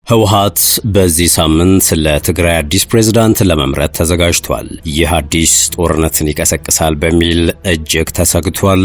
ህወሓት በዚህ ሳምንት ለትግራይ አዲስ ፕሬዝዳንት ለመምረጥ ተዘጋጅቷል። ይህ አዲስ ጦርነትን ይቀሰቅሳል በሚል እጅግ ተሰግቷል።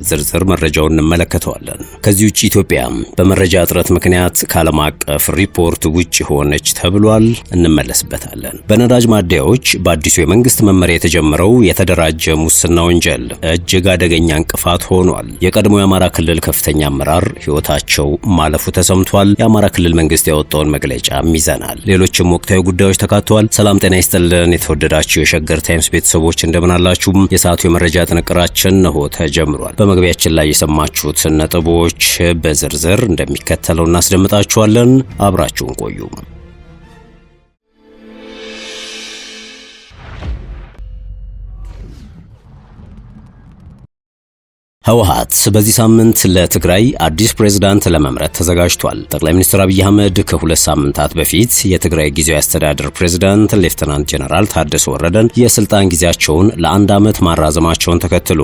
ዝርዝር መረጃውን እንመለከተዋለን። ከዚህ ውጭ ኢትዮጵያ በመረጃ እጥረት ምክንያት ከዓለም አቀፍ ሪፖርት ውጭ ሆነች ተብሏል። እንመለስበታለን። በነዳጅ ማደያዎች በአዲሱ የመንግስት መመሪያ የተጀመረው የተደራጀ ሙስና ወንጀል እጅግ አደገኛ እንቅፋት ሆኗል። የቀድሞ የአማራ ክልል ከፍተኛ አመራር ህይወታቸው ማለፉ ተሰምቷል። የአማራ ክልል መንግስት ያወጣው መግለጫ ይዘናል። ሌሎችም ወቅታዊ ጉዳዮች ተካተዋል። ሰላም ጤና ይስጥልን። የተወደዳችሁ የሸገር ታይምስ ቤተሰቦች እንደምን አላችሁ? የሰዓቱ የመረጃ ጥንቅራችን ነው ተጀምሯል። በመግቢያችን ላይ የሰማችሁት ነጥቦች በዝርዝር እንደሚከተለው እናስደምጣችኋለን። አብራችሁን ቆዩ። ህወሓት በዚህ ሳምንት ለትግራይ አዲስ ፕሬዝዳንት ለመምረጥ ተዘጋጅቷል። ጠቅላይ ሚኒስትር አብይ አህመድ ከሁለት ሳምንታት በፊት የትግራይ ጊዜያዊ አስተዳደር ፕሬዝዳንት ሌፍተናንት ጀነራል ታደሰ ወረደን የስልጣን ጊዜያቸውን ለአንድ ዓመት ማራዘማቸውን ተከትሎ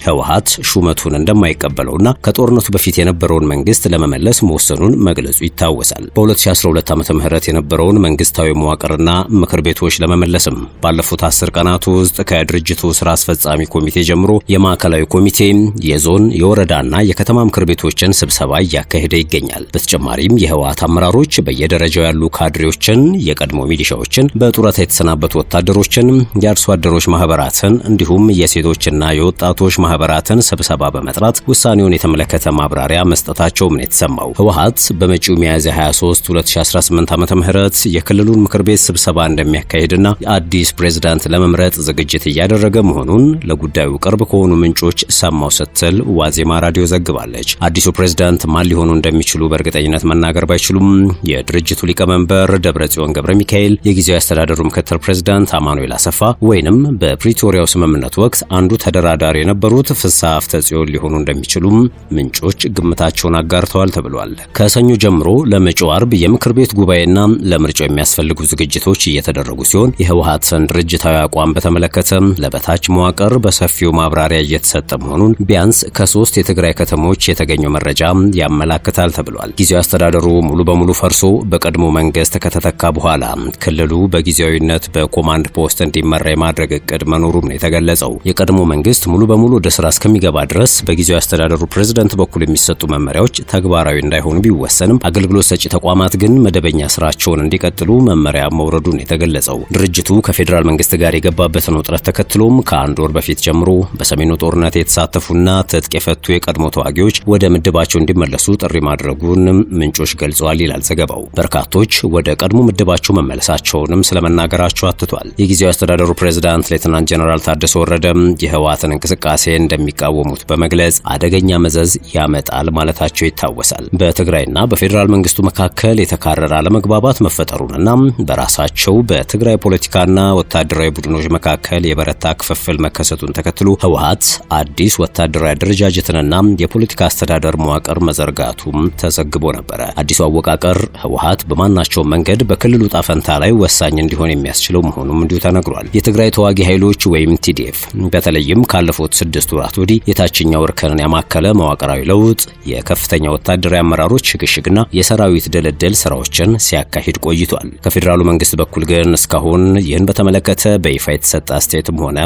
ህወሓት ሹመቱን እንደማይቀበለውና ከጦርነቱ በፊት የነበረውን መንግስት ለመመለስ መወሰኑን መግለጹ ይታወሳል። በ2012 ዓመተ ምህረት የነበረውን መንግስታዊ መዋቅርና ምክር ቤቶች ለመመለስም ባለፉት 10 ቀናት ውስጥ ከድርጅቱ ስራ አስፈጻሚ ኮሚቴ ጀምሮ የማዕከላዊ ኮሚቴ የዞን የወረዳና የከተማ ምክር ቤቶችን ስብሰባ እያካሄደ ይገኛል። በተጨማሪም የህወሓት አመራሮች በየደረጃው ያሉ ካድሬዎችን፣ የቀድሞ ሚሊሻዎችን፣ በጡረታ የተሰናበቱ ወታደሮችን፣ የአርሶ አደሮች ማህበራትን እንዲሁም የሴቶችና የወጣቶች ማህበራትን ስብሰባ በመጥራት ውሳኔውን የተመለከተ ማብራሪያ መስጠታቸውም ነው የተሰማው። ህወሓት በመጪው ሚያዝያ 23 2018 ዓመተ ምህረት የክልሉን ምክር ቤት ስብሰባ እንደሚያካሄድና አዲስ ፕሬዝዳንት ለመምረጥ ዝግጅት እያደረገ መሆኑን ለጉዳዩ ቅርብ ከሆኑ ምንጮች ሰማው ስትል ዋዜማ ራዲዮ ዘግባለች። አዲሱ ፕሬዝዳንት ማን ሊሆኑ እንደሚችሉ በእርግጠኝነት መናገር ባይችሉም የድርጅቱ ሊቀመንበር ደብረጽዮን ገብረ ሚካኤል፣ የጊዜያዊ አስተዳደሩ ምክትል ፕሬዝዳንት አማኑኤል አሰፋ ወይንም በፕሪቶሪያው ስምምነት ወቅት አንዱ ተደራዳሪ የነበሩት ፍስሐ አፍተጽዮን ሊሆኑ እንደሚችሉም ምንጮች ግምታቸውን አጋርተዋል ተብሏል። ከሰኞ ጀምሮ ለመጪው አርብ የምክር ቤት ጉባኤና ለምርጫው የሚያስፈልጉ ዝግጅቶች እየተደረጉ ሲሆን የህወሓትን ድርጅታዊ አቋም በተመለከተ ለበታች መዋቅር በሰፊው ማብራሪያ እየተሰጠ መሆኑን ቢያንስ ከ3 የትግራይ ከተሞች የተገኘው መረጃ ያመላክታል ተብሏል። ጊዜያዊ አስተዳደሩ ሙሉ በሙሉ ፈርሶ በቀድሞ መንግስት ከተተካ በኋላ ክልሉ በጊዜያዊነት በኮማንድ ፖስት እንዲመራ የማድረግ እቅድ መኖሩም ነው የተገለጸው። የቀድሞ መንግስት ሙሉ በሙሉ ወደ ስራ እስከሚገባ ድረስ በጊዜያዊ አስተዳደሩ ፕሬዝዳንት በኩል የሚሰጡ መመሪያዎች ተግባራዊ እንዳይሆኑ ቢወሰንም አገልግሎት ሰጪ ተቋማት ግን መደበኛ ስራቸውን እንዲቀጥሉ መመሪያ መውረዱን የተገለጸው። ድርጅቱ ከፌዴራል መንግስት ጋር የገባበትን ውጥረት ተከትሎም ከአንድ ወር በፊት ጀምሮ በሰሜኑ ጦርነት የተሳተፉና ትጥቅ የፈቱ የቀድሞ ተዋጊዎች ወደ ምድባቸው እንዲመለሱ ጥሪ ማድረጉን ምንጮች ገልጸዋል ይላል ዘገባው። በርካቶች ወደ ቀድሞ ምድባቸው መመለሳቸውንም ስለመናገራቸው አትቷል። የጊዜያዊ አስተዳደሩ ፕሬዝዳንት ሌተናንት ጀነራል ታደሰ ወረደ የህወሓትን እንቅስቃሴ እንደሚቃወሙት በመግለጽ አደገኛ መዘዝ ያመጣል ማለታቸው ይታወሳል። በትግራይና በፌዴራል መንግስቱ መካከል የተካረረ አለመግባባት መፈጠሩንና በራሳቸው በትግራይ ፖለቲካና ወታደራዊ ቡድኖች መካከል የበረታ ክፍፍል መከሰቱን ተከትሎ ህወሓት አዲስ ወታደራዊ አደረጃጀትንና የፖለቲካ አስተዳደር መዋቅር መዘርጋቱም ተዘግቦ ነበረ። አዲሱ አወቃቀር ህወሓት በማናቸው መንገድ በክልሉ ጣፈንታ ላይ ወሳኝ እንዲሆን የሚያስችለው መሆኑም እንዲሁ ተነግሯል። የትግራይ ተዋጊ ኃይሎች ወይም ቲዲኤፍ በተለይም ካለፉት 6 ወራት ወዲህ የታችኛው እርከንን ያማከለ መዋቅራዊ ለውጥ፣ የከፍተኛ ወታደራዊ አመራሮች ሽግሽግና የሰራዊት ድልድል ስራዎችን ሲያካሂድ ቆይቷል። ከፌዴራሉ መንግስት በኩል ግን እስካሁን ይህን በተመለከተ በይፋ የተሰጠ አስተያየትም ሆነ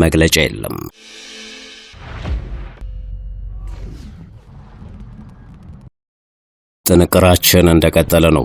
መግለጫ የለም። ጥንቅራችን እንደቀጠለ ነው።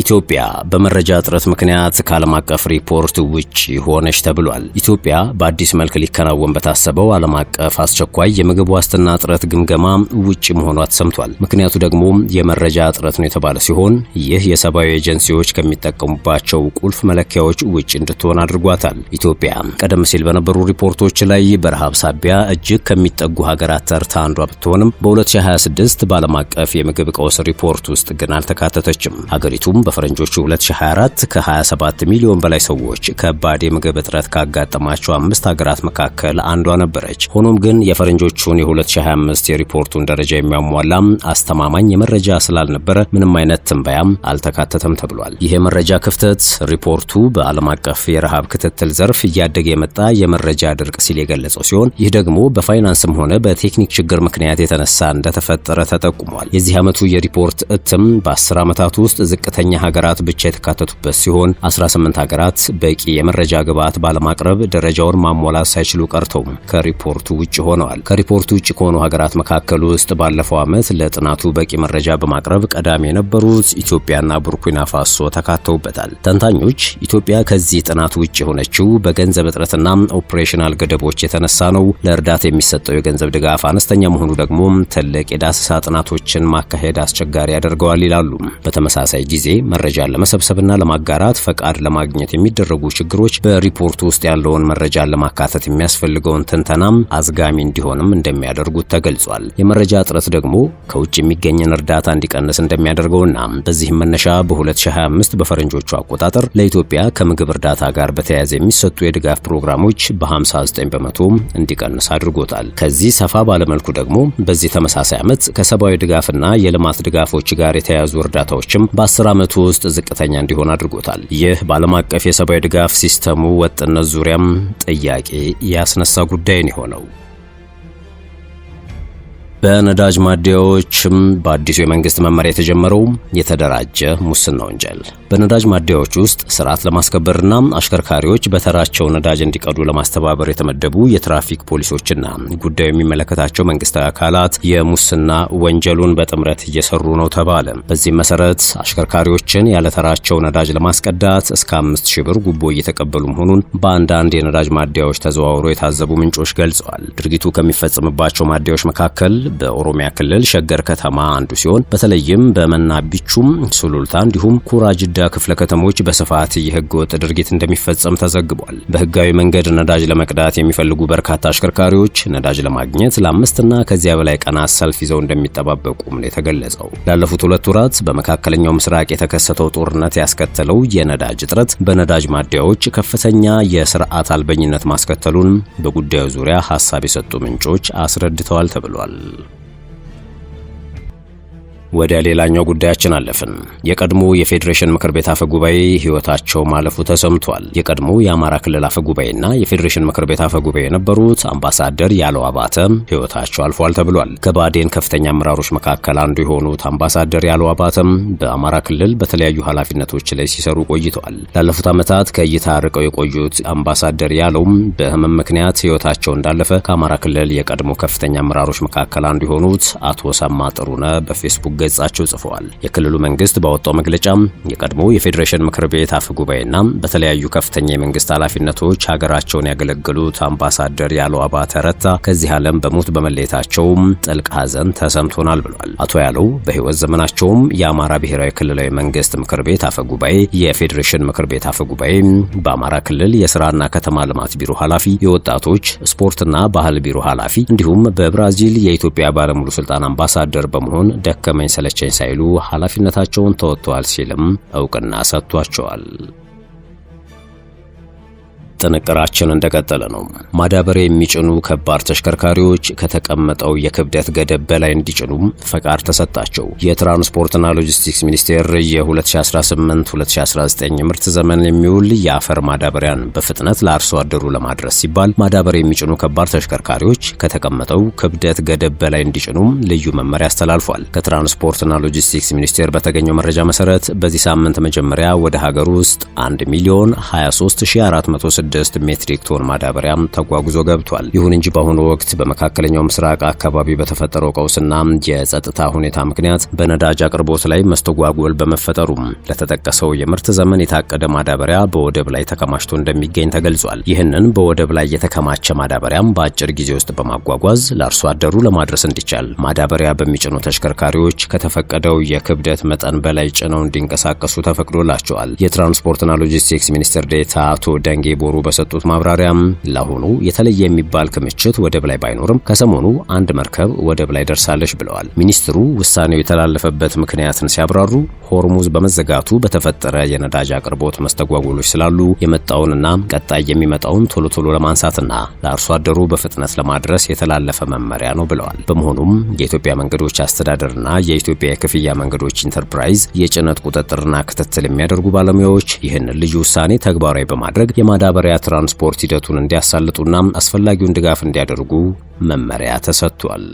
ኢትዮጵያ በመረጃ እጥረት ምክንያት ከዓለም አቀፍ ሪፖርት ውጪ ሆነች ተብሏል። ኢትዮጵያ በአዲስ መልክ ሊከናወን በታሰበው ዓለም አቀፍ አስቸኳይ የምግብ ዋስትና እጥረት ግምገማ ውጪ መሆኗ ተሰምቷል። ምክንያቱ ደግሞ የመረጃ እጥረት ነው የተባለ ሲሆን ይህ የሰብአዊ ኤጀንሲዎች ከሚጠቀሙባቸው ቁልፍ መለኪያዎች ውጪ እንድትሆን አድርጓታል። ኢትዮጵያ ቀደም ሲል በነበሩ ሪፖርቶች ላይ በረሃብ ሳቢያ እጅግ ከሚጠጉ ሀገራት ተርታ አንዷ ብትሆንም በ2026 በዓለም አቀፍ የምግብ ቀውስ ሪፖርት ውስጥ ግን አልተካተተችም። ሀገሪቱም በፈረንጆቹ 2024 ከ27 ሚሊዮን በላይ ሰዎች ከባድ የምግብ እጥረት ካጋጠማቸው 5 ሀገራት መካከል አንዷ ነበረች። ሆኖም ግን የፈረንጆቹን የ2025 የሪፖርቱን ደረጃ የሚያሟላ አስተማማኝ የመረጃ ስላልነበረ ምንም አይነት ትንበያም አልተካተተም ተብሏል። ይህ የመረጃ ክፍተት ሪፖርቱ በዓለም አቀፍ የረሃብ ክትትል ዘርፍ እያደገ የመጣ የመረጃ ድርቅ ሲል የገለጸው ሲሆን ይህ ደግሞ በፋይናንስም ሆነ በቴክኒክ ችግር ምክንያት የተነሳ እንደተፈጠረ ተጠቁሟል። የዚህ ዓመቱ የሪፖርት እትም በ10 ዓመታት ውስጥ ዝቅተኛ ሀገራት ብቻ የተካተቱበት ሲሆን 18 ሀገራት በቂ የመረጃ ግብዓት ባለማቅረብ ደረጃውን ማሟላት ሳይችሉ ቀርተው ከሪፖርቱ ውጭ ሆነዋል። ከሪፖርቱ ውጭ ከሆኑ ሀገራት መካከል ውስጥ ባለፈው ዓመት ለጥናቱ በቂ መረጃ በማቅረብ ቀዳሚ የነበሩት ኢትዮጵያና ቡርኪና ፋሶ ተካተውበታል። ተንታኞች ኢትዮጵያ ከዚህ ጥናት ውጭ የሆነችው በገንዘብ እጥረትና ኦፕሬሽናል ገደቦች የተነሳ ነው። ለእርዳታ የሚሰጠው የገንዘብ ድጋፍ አነስተኛ መሆኑ ደግሞ ትልቅ የዳሰሳ ጥናቶችን ማካሄድ አስቸጋሪ ያደርገዋል ይላሉ። በተመሳሳይ ጊዜ መረጃን ለመሰብሰብና ለማጋራት ፈቃድ ለማግኘት የሚደረጉ ችግሮች በሪፖርቱ ውስጥ ያለውን መረጃን ለማካተት የሚያስፈልገውን ትንተናም አዝጋሚ እንዲሆንም እንደሚያደርጉት ተገልጿል። የመረጃ እጥረት ደግሞ ከውጭ የሚገኝን እርዳታ እንዲቀንስ እንደሚያደርገውና በዚህም መነሻ በ2025 በፈረንጆቹ አቆጣጠር ለኢትዮጵያ ከምግብ እርዳታ ጋር በተያያዘ የሚሰጡ የድጋፍ ፕሮግራሞች በ59 በመቶ እንዲቀንስ አድርጎታል። ከዚህ ሰፋ ባለመልኩ ደግሞ በዚህ ተመሳሳይ ዓመት ከሰብአዊ ድጋፍና የልማት ድጋፎች ጋር የተያያዙ እርዳታዎችም በ10 ዓመቱ ውስጥ ዝቅተኛ እንዲሆን አድርጎታል። ይህ በዓለም አቀፍ የሰብአዊ ድጋፍ ሲስተሙ ወጥነት ዙሪያም ጥያቄ ያስነሳ ጉዳይ ነው የሆነው። በነዳጅ ማደያዎችም በአዲሱ የመንግስት መመሪያ የተጀመረው የተደራጀ ሙስና ወንጀል። በነዳጅ ማደያዎች ውስጥ ስርዓት ለማስከበርና አሽከርካሪዎች በተራቸው ነዳጅ እንዲቀዱ ለማስተባበር የተመደቡ የትራፊክ ፖሊሶችና ጉዳዩ የሚመለከታቸው መንግስታዊ አካላት የሙስና ወንጀሉን በጥምረት እየሰሩ ነው ተባለ። በዚህም መሰረት አሽከርካሪዎችን ያለተራቸው ነዳጅ ለማስቀዳት እስከ 5000 ብር ጉቦ እየተቀበሉ መሆኑን በአንዳንድ የነዳጅ ማደያዎች ተዘዋውረው የታዘቡ ምንጮች ገልጸዋል። ድርጊቱ ከሚፈጸምባቸው ማደያዎች መካከል በኦሮሚያ ክልል ሸገር ከተማ አንዱ ሲሆን በተለይም በመና ቢቹም፣ ሱሉልታ እንዲሁም ኩራጅዳ ክፍለ ከተሞች በስፋት የህገ ወጥ ድርጊት እንደሚፈጸም ተዘግቧል። በህጋዊ መንገድ ነዳጅ ለመቅዳት የሚፈልጉ በርካታ አሽከርካሪዎች ነዳጅ ለማግኘት ለአምስትና ከዚያ በላይ ቀናት ሰልፍ ይዘው እንደሚጠባበቁም ነው የተገለጸው። ላለፉት 2 ወራት በመካከለኛው ምስራቅ የተከሰተው ጦርነት ያስከተለው የነዳጅ እጥረት በነዳጅ ማደያዎች ከፍተኛ የስርዓት አልበኝነት ማስከተሉን በጉዳዩ ዙሪያ ሀሳብ የሰጡ ምንጮች አስረድተዋል ተብሏል። ወደ ሌላኛው ጉዳያችን አለፍን። የቀድሞ የፌዴሬሽን ምክር ቤት አፈ ጉባኤ ህይወታቸው ማለፉ ተሰምቷል። የቀድሞ የአማራ ክልል አፈ ጉባኤና የፌዴሬሽን ምክር ቤት አፈ ጉባኤ የነበሩት አምባሳደር ያለው አባተ ህይወታቸው አልፏል ተብሏል። ከባዴን ከፍተኛ አመራሮች መካከል አንዱ የሆኑት አምባሳደር ያለው አባተም በአማራ ክልል በተለያዩ ኃላፊነቶች ላይ ሲሰሩ ቆይተዋል። ላለፉት ዓመታት ከእይታ ርቀው የቆዩት አምባሳደር ያለውም በህመም ምክንያት ህይወታቸው እንዳለፈ ከአማራ ክልል የቀድሞ ከፍተኛ አመራሮች መካከል አንዱ የሆኑት አቶ ሰማ ጥሩነ በፌስቡክ ገጻቸው ጽፈዋል። የክልሉ መንግስት ባወጣው መግለጫ የቀድሞ የፌዴሬሽን ምክር ቤት አፈ ጉባኤና በተለያዩ ከፍተኛ የመንግስት ኃላፊነቶች ሀገራቸውን ያገለገሉት አምባሳደር ያለው አባተ ረታ ከዚህ ዓለም በሞት በመለየታቸው ጥልቅ ሐዘን ተሰምቶናል ብሏል። አቶ ያለው በህይወት ዘመናቸውም የአማራ ብሔራዊ ክልላዊ መንግስት ምክር ቤት አፈ ጉባኤ፣ የፌዴሬሽን ምክር ቤት አፈ ጉባኤ፣ በአማራ ክልል የስራና ከተማ ልማት ቢሮ ኃላፊ፣ የወጣቶች ስፖርትና ባህል ቢሮ ኃላፊ እንዲሁም በብራዚል የኢትዮጵያ ባለሙሉ ስልጣን አምባሳደር በመሆን ደከመኝ ሰለቸኝ ሳይሉ ኃላፊነታቸውን ተወጥተዋል ሲልም እውቅና ሰጥቷቸዋል። ጥንቅራችን እንደቀጠለ ነው። ማዳበሪያ የሚጭኑ ከባድ ተሽከርካሪዎች ከተቀመጠው የክብደት ገደብ በላይ እንዲጭኑ ፈቃድ ተሰጣቸው። የትራንስፖርትና ሎጂስቲክስ ሚኒስቴር የ2018-2019 ምርት ዘመን የሚውል የአፈር ማዳበሪያን በፍጥነት ለአርሶ አደሩ ለማድረስ ሲባል ማዳበሪያ የሚጭኑ ከባድ ተሽከርካሪዎች ከተቀመጠው ክብደት ገደብ በላይ እንዲጭኑ ልዩ መመሪያ አስተላልፏል። ከትራንስፖርትና ሎጂስቲክስ ሚኒስቴር በተገኘው መረጃ መሰረት በዚህ ሳምንት መጀመሪያ ወደ ሀገር ውስጥ 1,023,406 ሜትሪክ ቶን ማዳበሪያም ተጓጉዞ ገብቷል። ይሁን እንጂ በአሁኑ ወቅት በመካከለኛው ምስራቅ አካባቢ በተፈጠረው ቀውስና የጸጥታ ሁኔታ ምክንያት በነዳጅ አቅርቦት ላይ መስተጓጎል በመፈጠሩ ለተጠቀሰው የምርት ዘመን የታቀደ ማዳበሪያ በወደብ ላይ ተከማችቶ እንደሚገኝ ተገልጿል። ይህንን በወደብ ላይ የተከማቸ ማዳበሪያም በአጭር ጊዜ ውስጥ በማጓጓዝ ለአርሶ አደሩ ለማድረስ እንዲቻል ማዳበሪያ በሚጭኑ ተሽከርካሪዎች ከተፈቀደው የክብደት መጠን በላይ ጭነው እንዲንቀሳቀሱ ተፈቅዶላቸዋል። የትራንስፖርትና ሎጂስቲክስ ሚኒስትር ዴኤታ አቶ ደንጌ ቦሩ በሰጡት ማብራሪያም ለአሁኑ የተለየ የሚባል ክምችት ወደብ ላይ ባይኖርም ከሰሞኑ አንድ መርከብ ወደብ ላይ ደርሳለች ብለዋል። ሚኒስትሩ ውሳኔው የተላለፈበት ምክንያትን ሲያብራሩ ሆርሙዝ በመዘጋቱ በተፈጠረ የነዳጅ አቅርቦት መስተጓጎሎች ስላሉ የመጣውንና ቀጣይ የሚመጣውን ቶሎ ቶሎ ለማንሳትና ለአርሶ አደሩ በፍጥነት ለማድረስ የተላለፈ መመሪያ ነው ብለዋል። በመሆኑም የኢትዮጵያ መንገዶች አስተዳደርና የኢትዮጵያ የክፍያ መንገዶች ኢንተርፕራይዝ የጭነት ቁጥጥርና ክትትል የሚያደርጉ ባለሙያዎች ይህንን ልዩ ውሳኔ ተግባራዊ በማድረግ የማዳበሪያ ትራንስፖርት ሂደቱን እንዲያሳልጡና አስፈላጊውን ድጋፍ እንዲያደርጉ መመሪያ ተሰጥቷል።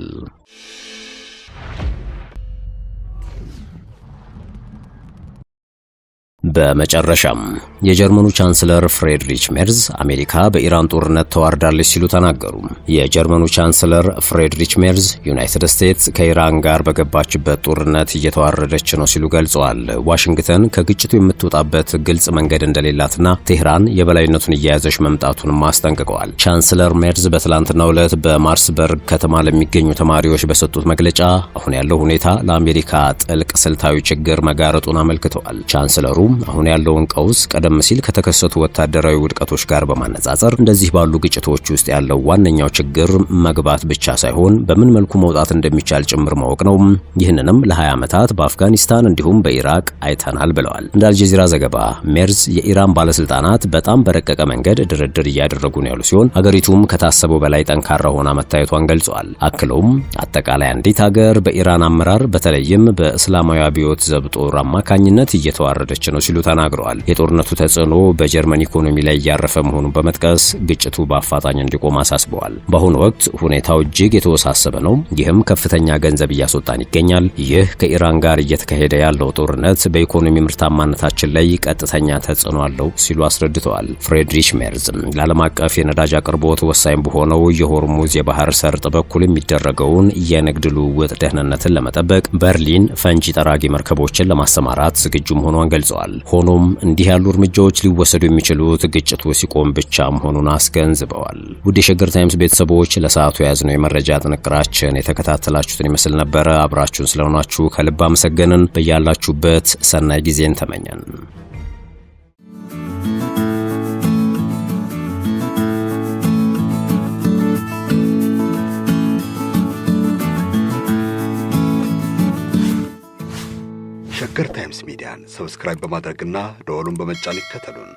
በመጨረሻም የጀርመኑ ቻንስለር ፍሬድሪች ሜርዝ አሜሪካ በኢራን ጦርነት ተዋርዳለች ሲሉ ተናገሩ። የጀርመኑ ቻንስለር ፍሬድሪች ሜርዝ ዩናይትድ ስቴትስ ከኢራን ጋር በገባችበት ጦርነት እየተዋረደች ነው ሲሉ ገልጸዋል። ዋሽንግተን ከግጭቱ የምትወጣበት ግልጽ መንገድ እንደሌላትና ቴህራን የበላይነቱን እየያዘች መምጣቱንም አስጠንቅቀዋል። ቻንስለር ሜርዝ በትላንትናው ዕለት በማርስበርግ ከተማ ለሚገኙ ተማሪዎች በሰጡት መግለጫ አሁን ያለው ሁኔታ ለአሜሪካ ጥልቅ ስልታዊ ችግር መጋረጡን አመልክተዋል። ቻንስለሩ አሁን ያለውን ቀውስ ቀደም ሲል ከተከሰቱ ወታደራዊ ውድቀቶች ጋር በማነጻጸር እንደዚህ ባሉ ግጭቶች ውስጥ ያለው ዋነኛው ችግር መግባት ብቻ ሳይሆን በምን መልኩ መውጣት እንደሚቻል ጭምር ማወቅ ነው። ይህንንም ለ20 ዓመታት በአፍጋኒስታን እንዲሁም በኢራቅ አይተናል ብለዋል። እንደ አልጀዚራ ዘገባ ሜርዝ የኢራን ባለስልጣናት በጣም በረቀቀ መንገድ ድርድር እያደረጉ ነው ያሉ ሲሆን ሀገሪቱም ከታሰበው በላይ ጠንካራ ሆና መታየቷን ገልጸዋል። አክለውም አጠቃላይ አንዲት ሀገር በኢራን አመራር በተለይም በእስላማዊ አብዮት ዘብ ጦር አማካኝነት እየተዋረደች ነው ሲሉ ተናግረዋል። የጦርነቱ ተጽዕኖ በጀርመን ኢኮኖሚ ላይ እያረፈ መሆኑን በመጥቀስ ግጭቱ በአፋጣኝ እንዲቆም አሳስበዋል። በአሁኑ ወቅት ሁኔታው እጅግ የተወሳሰበ ነው፣ ይህም ከፍተኛ ገንዘብ እያስወጣን ይገኛል። ይህ ከኢራን ጋር እየተካሄደ ያለው ጦርነት በኢኮኖሚ ምርታማነታችን ላይ ቀጥተኛ ተጽዕኖ አለው ሲሉ አስረድተዋል። ፍሬድሪች ሜርዝ ለዓለም አቀፍ የነዳጅ አቅርቦት ወሳኝ በሆነው የሆርሙዝ የባህር ሰርጥ በኩል የሚደረገውን የንግድ ልውውጥ ደህንነትን ለመጠበቅ በርሊን ፈንጂ ጠራጊ መርከቦችን ለማሰማራት ዝግጁ መሆኗን ገልጸዋል። ሆኖም እንዲህ ያሉ እርምጃዎች ሊወሰዱ የሚችሉት ግጭቱ ሲቆም ብቻ መሆኑን አስገንዝበዋል። ውድ የሸገር ታይምስ ቤተሰቦች ለሰዓቱ የያዝነው የመረጃ ጥንቅራችን የተከታተላችሁትን ይመስል ነበረ። አብራችሁን ስለሆናችሁ ከልብ አመሰገንን። በያላችሁበት ሰናይ ጊዜን ተመኘን። ሸገር ታይምስ ሚዲያን ሰብስክራይብ በማድረግና ደወሉን በመጫን ይከተሉን።